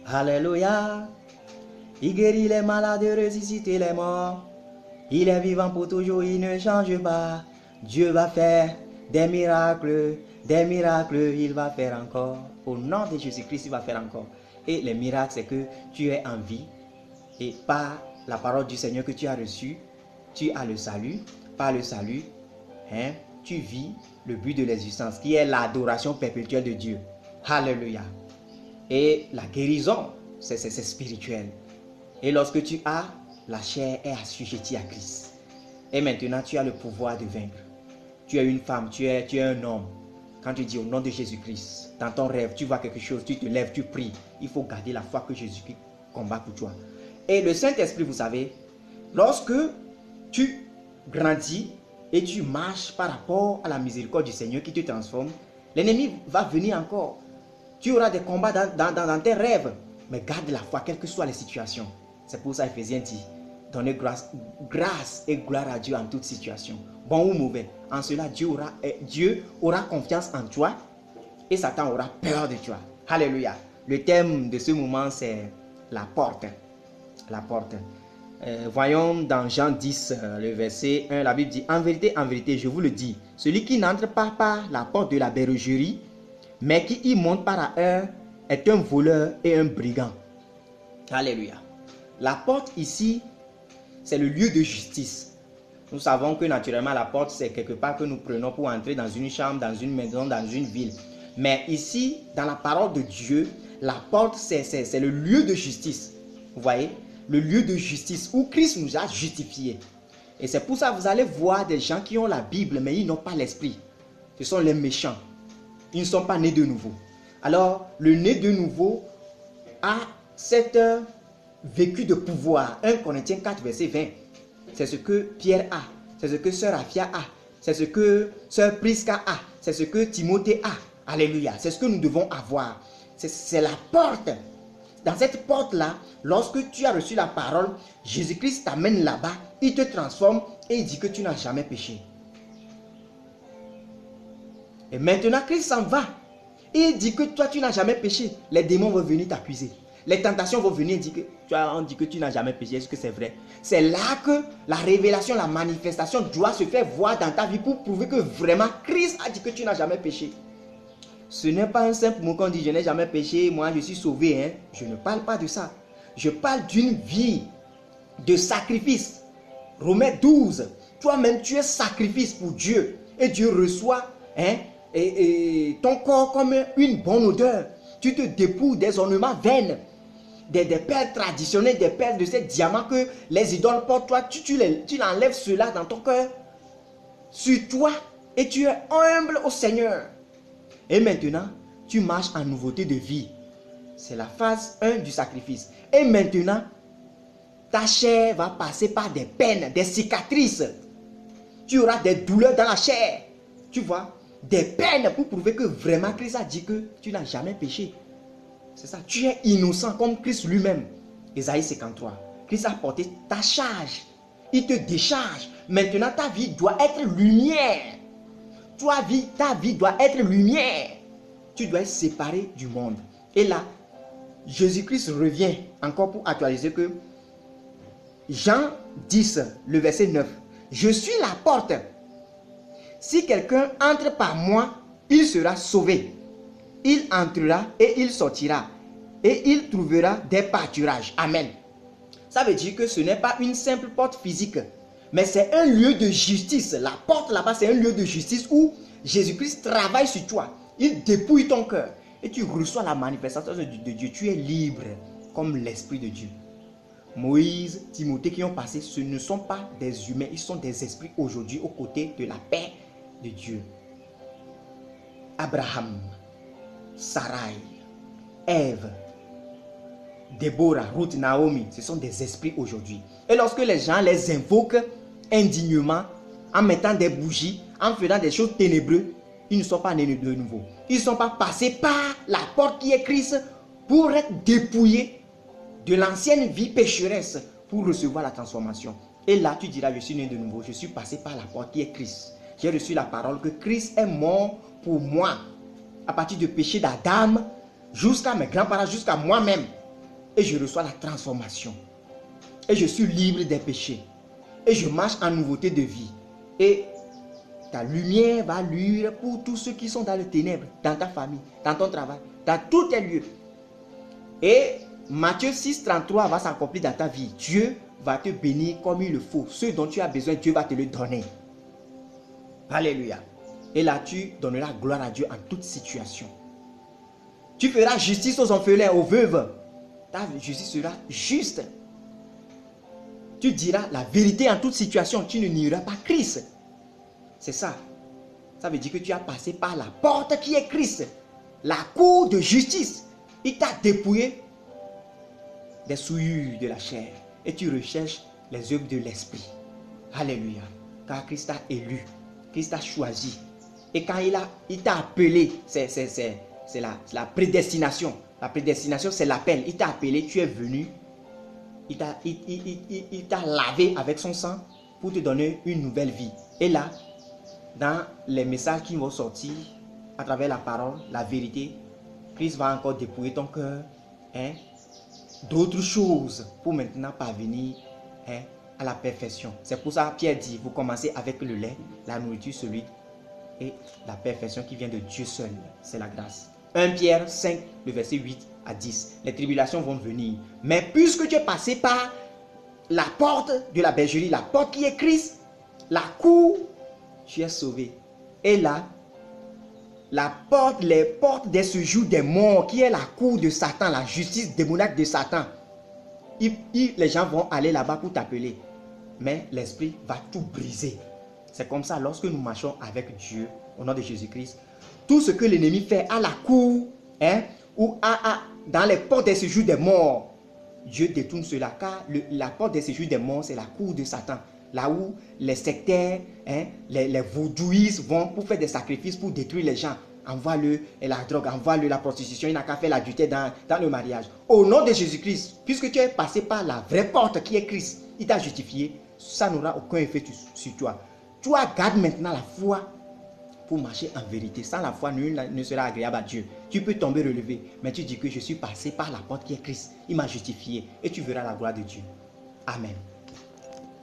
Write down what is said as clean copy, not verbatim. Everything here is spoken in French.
Alléluia. Il guérit les malades, ressuscite les morts. Il est vivant pour toujours, il ne change pas. Dieu va faire des miracles, il va faire encore. Au nom de Jésus-Christ, il va faire encore. Et les miracles, c'est que tu es en vie. Et par la parole du Seigneur que tu as reçue, tu as le salut. Par le salut, tu vis le but de l'existence, qui est l'adoration perpétuelle de Dieu. Alléluia. Et la guérison, c'est spirituel. Et lorsque tu as, la chair est assujettie à Christ. Et maintenant, tu as le pouvoir de vaincre. Tu es une femme, tu es un homme. Quand tu dis au nom de Jésus-Christ, dans ton rêve, tu vois quelque chose, tu te lèves, tu pries. Il faut garder la foi que Jésus-Christ combat pour toi. Et le Saint-Esprit, vous savez, lorsque tu grandis et tu marches par rapport à la miséricorde du Seigneur qui te transforme, l'ennemi va venir encore. Tu auras des combats dans tes rêves, mais garde la foi, quelles que soient les situations. C'est pour ça Éphésiens dit, donnez grâce et gloire à Dieu en toute situation, bon ou mauvais. En cela, Dieu aura confiance en toi et Satan aura peur de toi. Alléluia. Le thème de ce moment, c'est la porte. La porte. Voyons dans Jean 10, le verset 1, la Bible dit, en vérité, je vous le dis, celui qui n'entre pas par la porte de la bergerie, mais qui y monte par ailleurs, est un voleur et un brigand. Alléluia. La porte ici, c'est le lieu de justice. Nous savons que naturellement la porte, c'est quelque part que nous prenons pour entrer dans une chambre, dans une maison, dans une ville. Mais ici, dans la parole de Dieu, la porte, c'est le lieu de justice. Vous voyez? Le lieu de justice où Christ nous a justifiés. Et c'est pour ça que vous allez voir des gens qui ont la Bible, mais ils n'ont pas l'esprit. Ce sont les méchants. Ils ne sont pas nés de nouveau. Alors, le né de nouveau a cette vécu de pouvoir. 1 Corinthiens 4, verset 20. C'est ce que Pierre a. C'est ce que sœur Afia a. C'est ce que sœur Prisca a. C'est ce que Timothée a. Alléluia. C'est ce que nous devons avoir. C'est la porte. Dans cette porte-là, lorsque tu as reçu la parole, Jésus-Christ t'amène là-bas, il te transforme et il dit que tu n'as jamais péché. Et maintenant, Christ s'en va. Et il dit que toi, tu n'as jamais péché. Les démons vont venir t'accuser. Les tentations vont venir dire que on dit que tu n'as jamais péché. Est-ce que c'est vrai? C'est là que la révélation, la manifestation doit se faire voir dans ta vie pour prouver que vraiment Christ a dit que tu n'as jamais péché. Ce n'est pas un simple mot qu'on dit je n'ai jamais péché, moi je suis sauvé. Hein? Je ne parle pas de ça. Je parle d'une vie de sacrifice. Romains 12. Toi-même tu es sacrifice pour Dieu. Et Dieu reçoit et ton corps comme une bonne odeur. Tu te dépouilles des ornements vains, des perles traditionnelles, des perles de ces diamants que les idoles portent. Toi, tu enlèves cela dans ton cœur, sur toi, et tu es humble au Seigneur. Et maintenant, tu marches en nouveauté de vie. C'est la phase 1 du sacrifice. Et maintenant, ta chair va passer par des peines, des cicatrices. Tu auras des douleurs dans la chair. Tu vois, des peines pour prouver que vraiment Christ a dit que tu n'as jamais péché. C'est ça, tu es innocent comme Christ lui-même. Ésaïe 53. Christ a porté ta charge. Il te décharge. Maintenant, ta vie doit être lumière. Ta vie doit être lumière. Tu dois être séparé du monde. Et là, Jésus-Christ revient encore pour actualiser que Jean 10, le verset 9. Je suis la porte. Si quelqu'un entre par moi, il sera sauvé. Il entrera et il sortira. Et il trouvera des pâturages. Amen. Ça veut dire que ce n'est pas une simple porte physique. Mais c'est un lieu de justice. La porte là-bas, c'est un lieu de justice où Jésus-Christ travaille sur toi. Il dépouille ton cœur. Et tu reçois la manifestation de Dieu. Tu es libre comme l'Esprit de Dieu. Moïse, Timothée qui ont passé, ce ne sont pas des humains. Ils sont des esprits aujourd'hui aux côtés de la paix de Dieu. Abraham, Sarai, Ève, Déborah, Ruth, Naomi, ce sont des esprits aujourd'hui. Et lorsque les gens les invoquent indignement, en mettant des bougies, en faisant des choses ténébreuses, ils ne sont pas nés de nouveau. Ils ne sont pas passés par la porte qui est Christ pour être dépouillés de l'ancienne vie pécheresse pour recevoir la transformation. Et là, tu diras, je suis né de nouveau, je suis passé par la porte qui est Christ. J'ai reçu la parole que Christ est mort pour moi. À partir du péché d'Adam, jusqu'à mes grands-parents, jusqu'à moi-même. et je reçois la transformation. Et je suis libre des péchés. Et je marche en nouveauté de vie. Et ta lumière va luire pour tous ceux qui sont dans les ténèbres, dans ta famille, dans ton travail, dans tous tes lieux. Et Matthieu 6, 33 va s'accomplir dans ta vie. Dieu va te bénir comme il le faut. Ce dont tu as besoin, Dieu va te le donner. Alléluia. Et là, tu donneras gloire à Dieu en toute situation. Tu feras justice aux orphelins, aux veuves. Ta justice sera juste. Tu diras la vérité en toute situation. Tu ne nieras pas Christ. C'est ça. Ça veut dire que tu as passé par la porte qui est Christ. La cour de justice. Il t'a dépouillé des souillures de la chair. Et tu recherches les œuvres de l'esprit. Alléluia. Car Christ t'a élu. Christ t'a choisi. Et quand il t'a appelé, c'est la prédestination. La prédestination, c'est l'appel. Il t'a appelé, tu es venu. Il t'a lavé avec son sang pour te donner une nouvelle vie. Et là, dans les messages qui vont sortir à travers la parole, la vérité, Christ va encore dépouiller ton cœur d'autres choses pour maintenant parvenir à la perfection. C'est pour ça Pierre dit, vous commencez avec le lait, la nourriture solide et la perfection qui vient de Dieu seul. C'est la grâce. 1 Pierre 5, le verset 8 à 10. Les tribulations vont venir. Mais puisque tu es passé par la porte de la bergerie, la porte qui est Christ, la cour, tu es sauvé. Et là, les portes des séjours des morts, qui est la cour de Satan, la justice démoniaque de Satan. Les gens vont aller là-bas pour t'appeler. Mais l'esprit va tout briser. C'est comme ça, lorsque nous marchons avec Dieu, au nom de Jésus-Christ, tout ce que l'ennemi fait à la cour, ou dans les portes des séjours des morts, Dieu détourne cela. Car la porte des séjours des morts, c'est la cour de Satan. Là où les sectaires, les vaudouistes vont pour faire des sacrifices, pour détruire les gens. Envoie-le la drogue, envoie-le la prostitution, il n'a qu'à faire l'adultère dans le mariage. Au nom de Jésus-Christ, puisque tu es passé par la vraie porte qui est Christ, il t'a justifié, ça n'aura aucun effet sur toi. Toi, garde maintenant la foi pour marcher en vérité. Sans la foi, nul ne sera agréable à Dieu. Tu peux tomber relevé, mais tu dis que je suis passé par la porte qui est Christ. Il m'a justifié et tu verras la gloire de Dieu. Amen.